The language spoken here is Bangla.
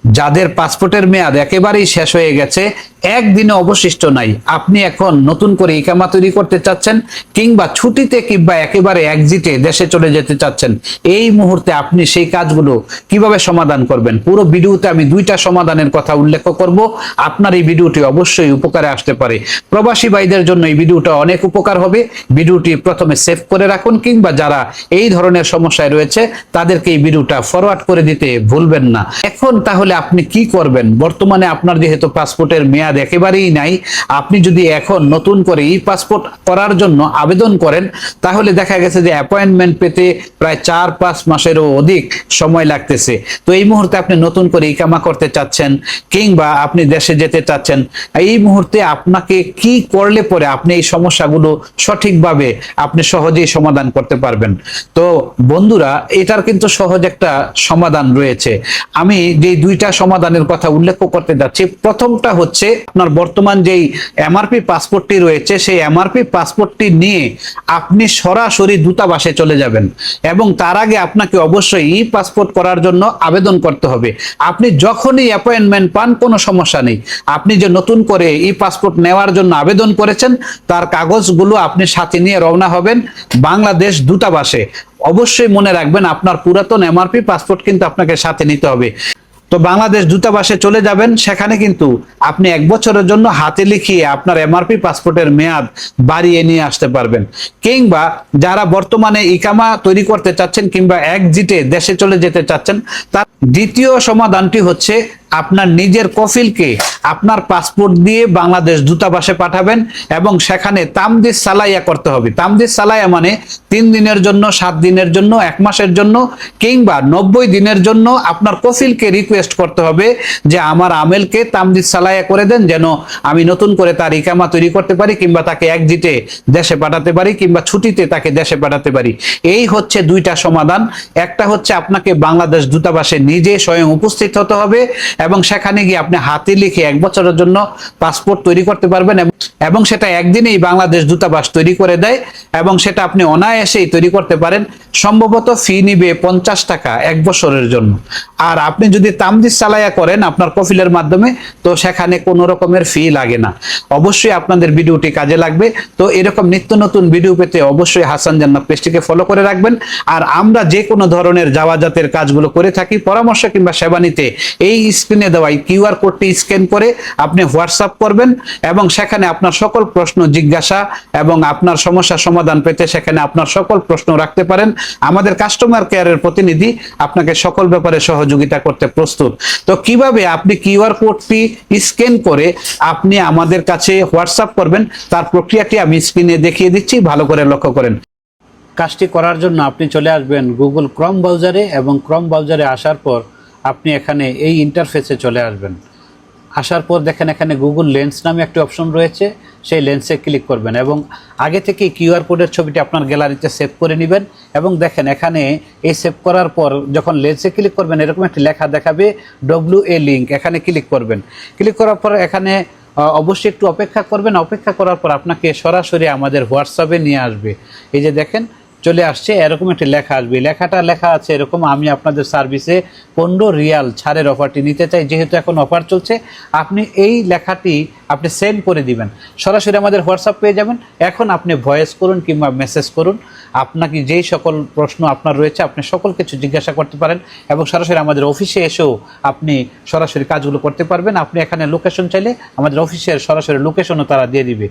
যাদের পাসপোর্টের মেয়াদ একেবারেই শেষ হয়ে গেছে, একদিনে অবশিষ্ট নাই, আপনি এখন নতুন করে ইকামা তৈরি করতে চাচ্ছেন কিংবা ছুটিতে কিংবা একেবারে এক্সিটে দেশে চলে যেতে চাচ্ছেন, এই মুহূর্তে আপনি সেই কাজগুলো কিভাবে সমাধান করবেন, পুরো ভিডিওতে আমি দুইটা সমাধানের কথা উল্লেখ করব। আপনার এই ভিডিওটি অবশ্যই উপকারে আসতে পারে। প্রবাসী ভাইদের জন্য এই ভিডিওটা অনেক উপকার হবে। ভিডিওটি প্রথমে সেভ করে রাখুন কিংবা যারা এই ধরনের সমস্যায় রয়েছে তাদেরকে এই ভিডিওটা ফরওয়ার্ড করে দিতে ভুলবেন না। এখন তাহলে আপনি কি করবেন? বর্তমানে আপনার যেহেতু পাসপোর্টের মেয়াদ একেবারেই নাই, আপনি যদি এখন নতুন করে ই পাসপোর্ট করার জন্য আবেদন করেন তাহলে দেখা গেছে যে অ্যাপয়েন্টমেন্ট পেতে প্রায় 4-5 মাসেরও অধিক সময় লাগতেছে। তো এই মুহূর্তে আপনি নতুন করে ইকামা করতে চাচ্ছেন কিংবা আপনি দেশে যেতে চাচ্ছেন, এই মুহূর্তে আপনাকে কি করলে পরে আপনি এই সমস্যাগুলো সঠিকভাবে আপনি সহজেই সমাধান করতে পারবেন? তো বন্ধুরা, এটার কিন্তু সহজ একটা সমাধান রয়েছে। আমি যে দুইটা সমাধানের কথা উল্লেখ করতে যাচ্ছি, প্রথমটা হচ্ছে আপনার বর্তমান যেই এমআরপি পাসপোর্টটি রয়েছে সেই এমআরপি পাসপোর্টটি নিয়ে আপনি সরাসরি দূতাবাসে চলে যাবেন এবং তার আগে আপনাকে অবশ্যই ই পাসপোর্ট করার জন্য আবেদন করতে হবে। আপনি যখনই অ্যাপয়েন্টমেন্ট পান কোনো সমস্যা নেই, আপনি যে নতুন করে ই পাসপোর্ট নেওয়ার জন্য আবেদন করেছেন তার কাগজগুলো আপনি সাথে নিয়ে রওনা হবেন বাংলাদেশ দূতাবাসে। অবশ্যই মনে রাখবেন আপনার পুরাতন এমআরপি পাসপোর্ট কিন্তু আপনাকে সাথে নিতে হবে। তো বাংলাদেশ দূতাবাসে চলে যাবেন, সেখানে কিন্তু আপনি 1 বছরের জন্য হাতে লিখিয়ে আপনার এমআরপি পাসপোর্টের মেয়াদ বাড়িয়ে নিয়ে আসতে পারবেন। কিংবা যারা বর্তমানে ইকামা তৈরি করতে চাচ্ছেন কিংবা একজিটে দেশে চলে যেতে চাচ্ছেন, তার দ্বিতীয় সমাধানটি হচ্ছে আপনার নিজের কফিলকে আপনার পাসপোর্ট দিয়ে বাংলাদেশ দূতাবাসে পাঠাবেন এবং সেখানে তামদিদ সালাইয়া করতে হবে। তামদিদ সালাইয়া মানে 3 দিনের জন্য, 7 দিনের জন্য, 1 মাসের জন্য কিংবা 90 দিনের জন্য আপনার কফিলকে রিকোয়েস্ট করতে হবে যে আমার আমেলকে তামদিদ সালাইয়া করে দেন, যেন আমি নতুন করে তার ইকামা তৈরি করতে পারি কিংবা তাকে একজিটে দেশে পাঠাতে পারি কিংবা ছুটিতে তাকে দেশে পাঠাতে পারি। এই হচ্ছে দুইটা সমাধান। একটা হচ্ছে আপনাকে বাংলাদেশ দূতাবাসে নিজে স্বয়ং উপস্থিত হতে হবে এবং সেখানে গিয়ে আপনি হাতে লিখে 1 বছরের জন্য পাসপোর্ট তৈরি করতে পারবেন এবং সেটা একদিনেই বাংলাদেশ দূতাবাস তৈরি করে দেয় এবং সেটা আপনি অনায়াসেই তৈরি করতে পারেন। সম্ভবত ফি নিবে 50 টাকা 1 বছরের জন্য। আর আপনি যদি তামদিদ সালাইয়া করেন আপনার কফিলের মাধ্যমে, তো সেখানে কোনো রকমের ফি লাগে না। অবশ্যই আপনাদের ভিডিওটি কাজে লাগবে। তো এরকম নিত্য নতুন ভিডিও পেতে অবশ্যই হাসান জান্নাত পেজটিকে ফলো করে রাখবেন। আর আমরা যে কোনো ধরনের জাওয়াজাতের কাজগুলো করে থাকি, পরামর্শ কিংবা সেবা নিতে এই স্ক্রিনে দেওয়া কিউআর কোডটি স্ক্যান করে আপনি হোয়াটসঅ্যাপ করবেন এবং সেখানে আপনার সকল প্রশ্ন জিজ্ঞাসা এবং আপনার সমস্যার সমাধান পেতে সেখানে আপনার সকল প্রশ্ন রাখতে পারেন। আমাদের কাস্টমার কেয়ারের প্রতিনিধি আপনাকে সকল ব্যাপারে সহযোগিতা করতে প্রস্তুত। তো কিভাবে আপনি কিউআর কোডটি স্ক্যান করে আপনি আমাদের কাছে হোয়াটসঅ্যাপ করবেন তার প্রক্রিয়াটি আমি স্ক্রিনে দেখিয়ে দিচ্ছি, ভালো করে লক্ষ্য করেন। কাজটি করার জন্য আপনি চলে আসবেন গুগল ক্রোম ব্রাউজারে এবং ক্রোম ব্রাউজারে আসার পর আপনি এখানে এই ইন্টারফেসে চলে আসবেন। আসার পর দেখেন এখানে গুগল লেন্স নামে একটি অপশন রয়েছে, সেই লেন্সে ক্লিক করবেন এবং আগে থেকে কিউআর কোডের ছবিটি আপনার গ্যালারিতে সেভ করে নেবেন এবং দেখেন এখানে এই সেভ করার পর যখন লেন্সে ক্লিক করবেন এরকম একটি লেখা দেখাবে WA লিঙ্ক, এখানে ক্লিক করবেন। ক্লিক করার পর এখানে অবশ্যই একটু অপেক্ষা করবেন। অপেক্ষা করার পর আপনাকে সরাসরি আমাদের হোয়াটসঅ্যাপে নিয়ে আসবে। এই যে দেখেন চলে আসছে, এরকম একটি লেখা আসবে। লেখাটা লেখা আছে এরকম, আমি আপনাদের সার্ভিসে 15 রিয়াল ছাড়ের অফারটি নিতে চাই, যেহেতু এখন অফার চলছে। আপনি এই লেখাটি আপনি সেন্ড করে দিবেন, সরাসরি আমাদের হোয়াটসঅ্যাপ পেয়ে যাবেন। এখন আপনি ভয়েস করুন কিংবা মেসেজ করুন, আপনাকে যেই সকল প্রশ্ন আপনার রয়েছে আপনি সকল কিছু জিজ্ঞাসা করতে পারেন এবং সরাসরি আমাদের অফিসে এসেও আপনি সরাসরি কাজগুলো করতে পারবেন। আপনি এখানে লোকেশন চাইলে আমাদের অফিসের সরাসরি লোকেশনও তারা দিয়ে দিবে।